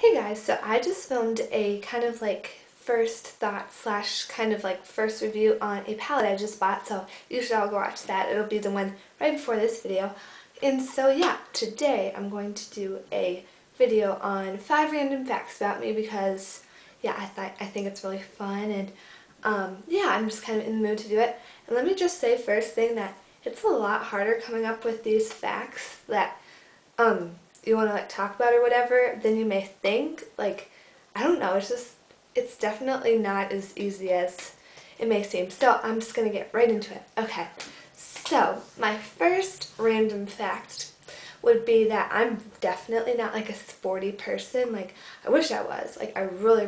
Hey guys, so I just filmed a kind of like first thought slash kind of like first review on a palette I just bought, so you should all go watch that. It'll be the one right before this video. And so yeah, today I'm going to do a video on 5 random facts about me because yeah, I think it's really fun and yeah, I'm just kind of in the mood to do it. And let me just say first thing that it's a lot harder coming up with these facts that you want to like talk about or whatever than you may think. Like, I don't know, it's definitely not as easy as it may seem. So I'm just going to get right into it. Okay, so my first random fact would be that I'm definitely not like a sporty person. Like, I wish I was. Like, I really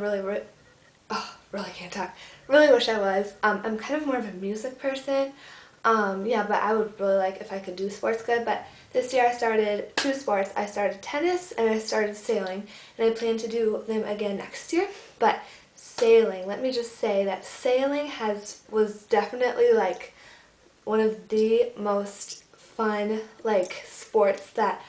can't talk. Really wish I was. I'm kind of more of a music person. Yeah, but I would really like if I could do sports good, but this year I started 2 sports. I started tennis and I started sailing, and I plan to do them again next year. But sailing, let me just say that sailing was definitely like one of the most fun like sports that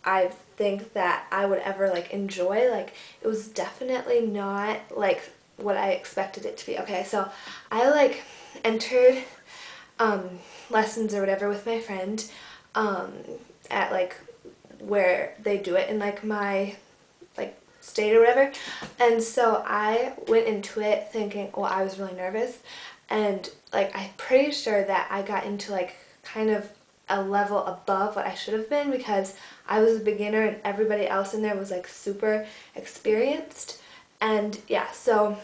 I think that I would ever like enjoy. Like, it was definitely not like what I expected it to be. Okay, so I like entered lessons or whatever with my friend at like where they do it in like my like state or whatever, and so I went into it thinking, well, I was really nervous, and like I'm pretty sure that I got into like kind of a level above what I should have been because I was a beginner and everybody else in there was like super experienced. And yeah, so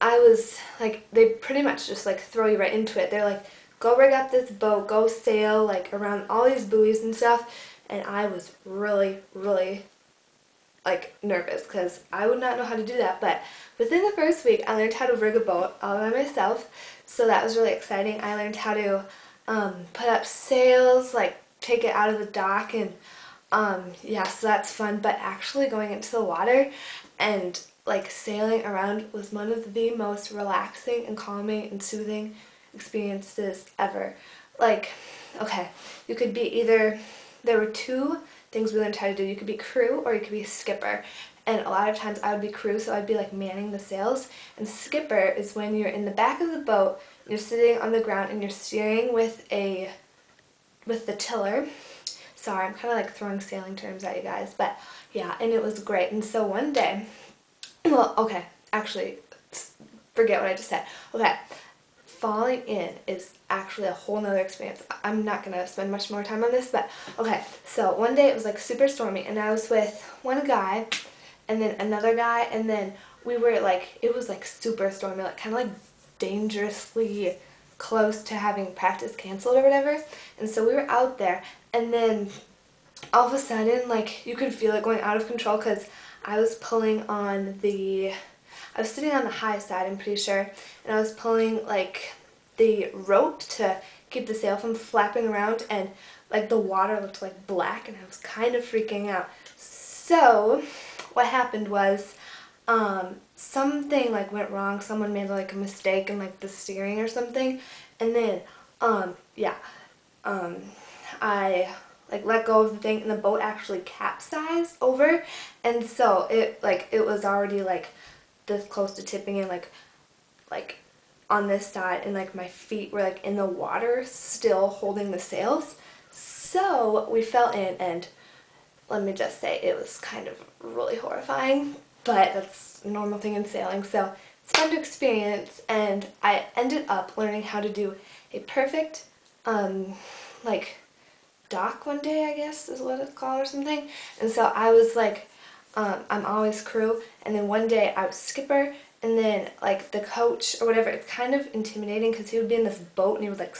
I was like, they pretty much just like throw you right into it. They're like, go rig up this boat, go sail like around all these buoys and stuff. And I was really, really like nervous because I would not know how to do that. But within the first week, I learned how to rig a boat all by myself. So that was really exciting. I learned how to put up sails, like take it out of the dock, and yeah, so that's fun. But actually going into the water and like sailing around was one of the most relaxing and calming and soothing experiences ever. Like, okay, you could be either, there were 2 things we learned how to do. You could be crew or you could be skipper. And a lot of times I would be crew, so I'd be like manning the sails. And skipper is when you're in the back of the boat, you're sitting on the ground and you're steering with the tiller. Sorry, I'm kind of like throwing sailing terms at you guys, but yeah, and it was great. And so one day, well, okay, actually, forget what I just said. Okay, falling in is actually a whole nother experience. I'm not going to spend much more time on this, but okay, so one day it was like super stormy, and I was with one guy, and then another guy, and then we were like, it was like super stormy, like kind of like dangerously close to having practice canceled or whatever, and so we were out there, and then all of a sudden, like, you could feel it going out of control because I was pulling on I was sitting on the high side, I'm pretty sure, and I was pulling like the rope to keep the sail from flapping around, and like the water looked like black, and I was kind of freaking out. So what happened was something like went wrong. Someone made like a mistake in like the steering or something, and then yeah, I like let go of the thing, and the boat actually capsized over, and so it was already like this close to tipping in, like on this side, and like my feet were like in the water still holding the sails. So we fell in, and let me just say it was kind of really horrifying, but that's a normal thing in sailing, so it's fun to experience. And I ended up learning how to do a perfect like dock one day, I guess is what it's called or something. And so I was like, I'm always crew, and then one day I was skipper, and then like the coach or whatever, it's kind of intimidating because he would be in this boat and he would like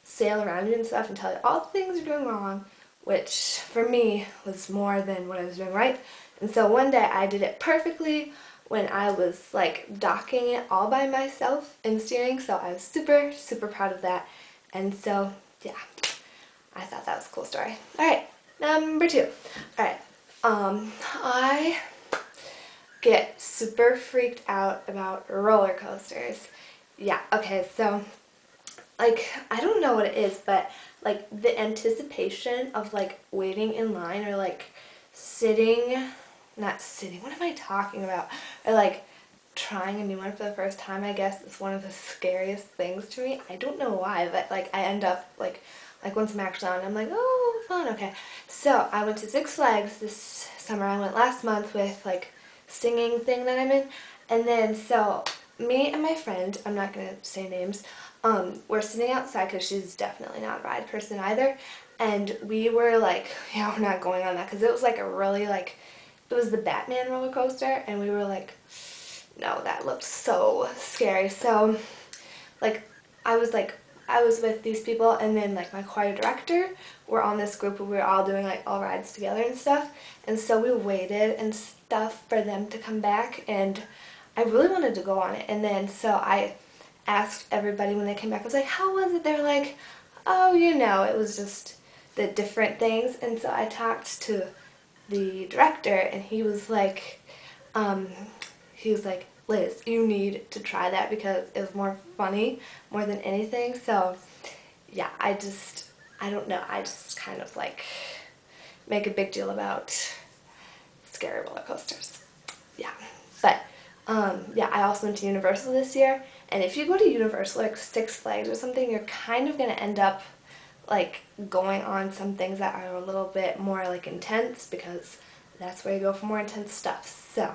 sail around you and stuff and tell you all the things you're doing wrong, which for me was more than what I was doing right. And so one day I did it perfectly when I was like docking it all by myself and steering, so I was super, super proud of that. And so yeah, I thought that was a cool story. Alright, number 2. Alright, I get super freaked out about roller coasters. Yeah, okay, so like, I don't know what it is, but like the anticipation of like waiting in line or like sitting not sitting, what am I talking about? Or like trying a new one for the first time, I guess, is one of the scariest things to me. I don't know why, but like I end up like once I'm actually on, I'm like, oh, fun, okay. So I went to Six Flags this summer. I went last month with like singing thing that I'm in, and then so me and my friend, I'm not gonna say names, we're sitting outside because she's definitely not a ride person either, and we were like, yeah, we're not going on that because it was like a really like, it was the Batman roller coaster, and we were like, no, that looked so scary. So like I was with these people, and then like my choir director, we're on this group where we were all doing like all rides together and stuff, and so we waited and stuff for them to come back, and I really wanted to go on it. And then so I asked everybody when they came back, I was like, how was it? They're like, oh, you know, it was just the different things. And so I talked to the director, and he was like, Liz, you need to try that because it was more funny more than anything. So yeah, I don't know, I just kind of like make a big deal about scary roller coasters. Yeah, but yeah, I also went to Universal this year, and if you go to Universal, like Six Flags or something, you're kind of going to end up like going on some things that are a little bit more like intense, because that's where you go for more intense stuff. So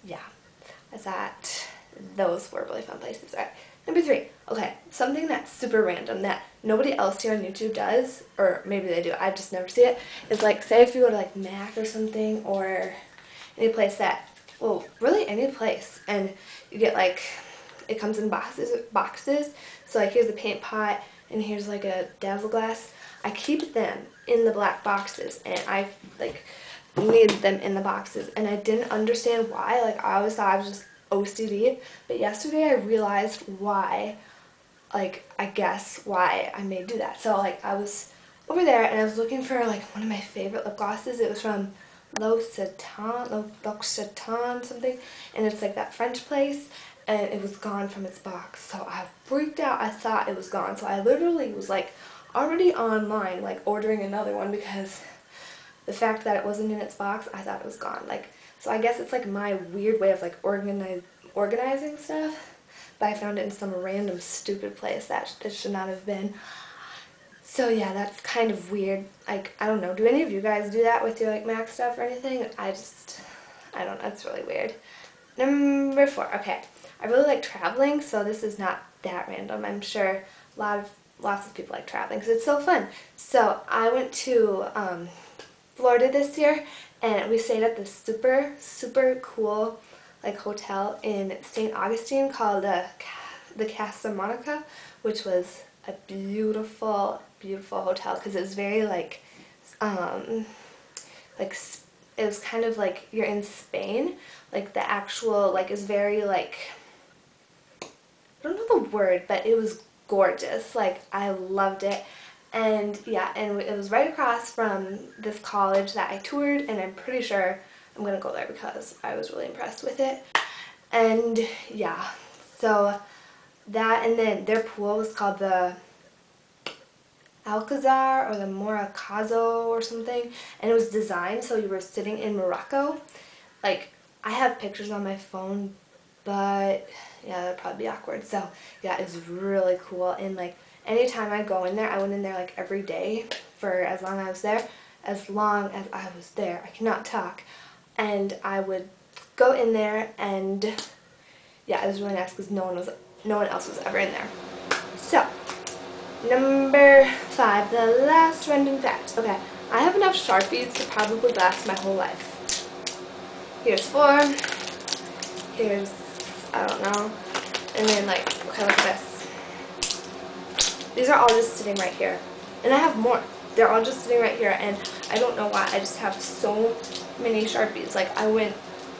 yeah, I thought those were really fun places. All right, number 3. Okay, something that's super random that nobody else here on YouTube does, or maybe they do, I just never see it, is like, say if you go to like Mac or something, or any place that, well, really any place, and you get like, it comes in boxes, so like here's a paint pot, and here's like a dazzle glass. I keep them in the black boxes, and I like need them in the boxes, and I didn't understand why. Like I always thought I was just OCD, but yesterday I realized why, like I guess why I may do that. So like I was over there and I was looking for like one of my favorite lip glosses. It was from L'Occitane something, and it's like that French place, and it was gone from its box. So I freaked out. I thought it was gone, so I literally was like already online like ordering another one, because the fact that it wasn't in its box, I thought it was gone. Like, so I guess it's like my weird way of like organizing stuff, but I found it in some random stupid place that it should not have been. So yeah, that's kind of weird. Like, I don't know, do any of you guys do that with your like Mac stuff or anything? I don't know, it's really weird. Number 4, okay. I really like traveling, so this is not that random. I'm sure lots of people like traveling because it's so fun. So I went to Florida this year, and we stayed at this super cool like hotel in St. Augustine called the Casa Monica, which was a beautiful hotel, because it was very like it was kind of like you're in Spain. Like the actual like is very like, I don't know the word, but it was gorgeous. Like I loved it. And yeah, and it was right across from this college that I toured, and I'm pretty sure I'm gonna go there because I was really impressed with it. And yeah, so that, and then their pool was called the Alcazar or the Moracazo or something, and it was designed so you were sitting in Morocco. Like, I have pictures on my phone, but yeah, that'd probably be awkward. So yeah, it was really cool, and like anytime I go in there, I went in there like every day for as long as I was there. As long as I was there, I cannot talk, and I would go in there, and yeah, it was really nice because no one else was ever in there. So number 5, the last random fact. Okay, I have enough Sharpies to probably last my whole life. Here's 4. Here's, I don't know, and then like, okay, look at this. These are all just sitting right here, and I have more. They're all just sitting right here, and I don't know why. I just have so many Sharpies. Like, I went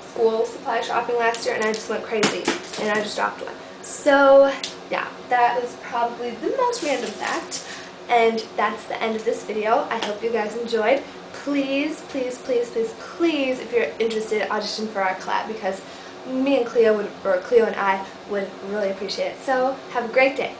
school supply shopping last year, and I just went crazy, and I just dropped one. So yeah, that was probably the most random fact, and that's the end of this video. I hope you guys enjoyed. Please, please, please, please, please, if you're interested, audition for our collab, because me and Cleo and I would really appreciate it. So have a great day.